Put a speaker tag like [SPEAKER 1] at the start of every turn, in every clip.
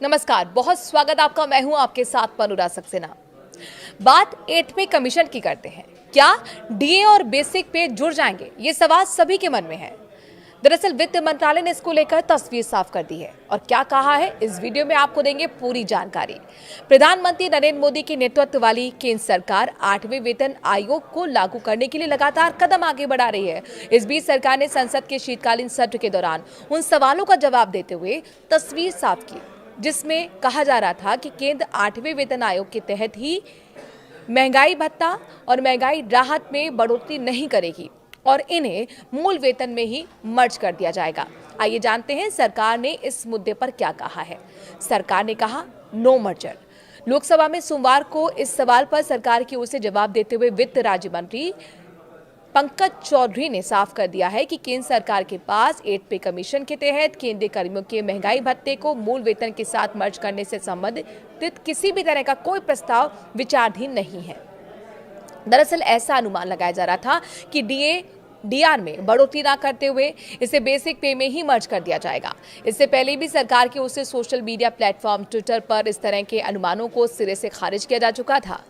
[SPEAKER 1] नमस्कार, बहुत स्वागत आपका। मैं हूं आपके साथ पनुरा सक्सेना। बात 8th कमीशन की करते हैं। क्या डीए और बेसिक पे जुड़ जाएंगे? ये सवाल सभी के मन में है। दरअसल वित्त मंत्रालय ने इसको लेकर तस्वीर साफ कर दी है और क्या कहा है, इस वीडियो में आपको देंगे पूरी जानकारी। प्रधानमंत्री नरेंद्र मोदी के नेतृत्व वाली केंद्र सरकार 8वें वेतन आयोग को लागू करने के लिए लगातार कदम आगे बढ़ा रही है। इस बीच सरकार ने संसद के शीतकालीन सत्र के दौरान उन सवालों का जवाब देते हुए तस्वीर साफ की, जिसमें कहा जा रहा था कि केंद्र 8वें वेतन आयोग के तहत ही महंगाई भत्ता और महंगाई राहत में बढ़ोतरी नहीं करेगी और इन्हें मूल वेतन में ही मर्ज कर दिया जाएगा। आइए जानते हैं सरकार ने इस मुद्दे पर क्या कहा है। सरकार ने कहा नो मर्जर। लोकसभा में सोमवार को इस सवाल पर सरकार की ओर से जवाब देते हुए वित्त राज्य मंत्री पंकज चौधरी ने साफ कर दिया है कि केंद्र सरकार के पास 8 कमीशन के तहत केंद्रीय कर्मियों के महंगाई भत्ते को मूल वेतन के साथ मर्ज करने से संबंधित किसी भी तरह का कोई प्रस्ताव विचाराधीन नहीं है। दरअसल ऐसा अनुमान लगाया जा रहा था कि डीआर में बढ़ोतरी ना करते हुए इसे बेसिक पे में ही मर्ज कर दिया जाएगा। इससे पहले भी सरकार की ओर से सोशल मीडिया प्लेटफॉर्म ट्विटर पर इस तरह के अनुमानों को सिरे से खारिज किया जा चुका था।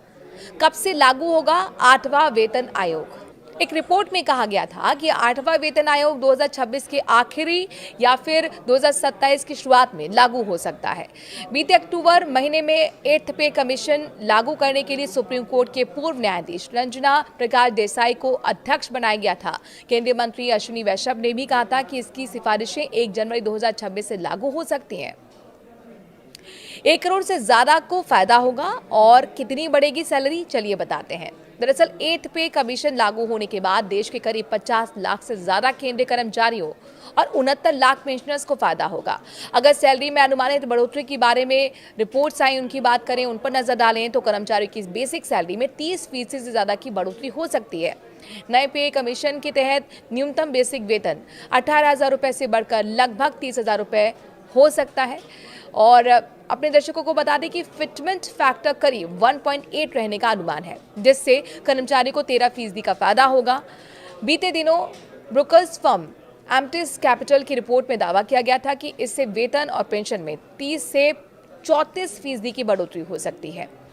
[SPEAKER 1] कब से लागू होगा 8वां वेतन आयोग? एक रिपोर्ट में कहा गया था कि 8वां वेतन आयोग 2026 के आखिरी या फिर 2027 की शुरुआत में लागू हो सकता है। बीते अक्टूबर महीने में 8th कमीशन लागू करने के लिए सुप्रीम कोर्ट के पूर्व न्यायाधीश रंजना प्रकाश देसाई को अध्यक्ष बनाया गया था। केंद्रीय मंत्री अश्विनी वैष्णव ने भी कहा था कि इसकी सिफारिशें 1 जनवरी 2026 से लागू हो सकती हैं। 1 करोड़ से ज्यादा को फायदा होगा और कितनी बढ़ेगी सैलरी, चलिए बताते हैं। दरअसल 8th कमीशन लागू होने के बाद देश के करीब 50 लाख से ज्यादा केंद्रीय कर्मचारियों और 69 लाख पेंशनर्स को फायदा होगा। अगर सैलरी में अनुमानित बढ़ोतरी के बारे में रिपोर्ट्स आई, उनकी बात करें, उन पर नजर डालें तो कर्मचारियों की बेसिक सैलरी में 30% से ज्यादा की बढ़ोतरी हो सकती है। नए पे कमीशन के तहत न्यूनतम बेसिक वेतन 18,000 रुपए से बढ़कर लगभग 30,000 रुपए हो सकता है। और अपने दर्शकों को बता दें कि फिटमेंट फैक्टर करीब 1.8 रहने का अनुमान है, जिससे कर्मचारी को 13% का फायदा होगा। बीते दिनों ब्रोकर्स फर्म एम्प्टिस कैपिटल की रिपोर्ट में दावा किया गया था कि इससे वेतन और पेंशन में 30 से 34% की बढ़ोतरी हो सकती है।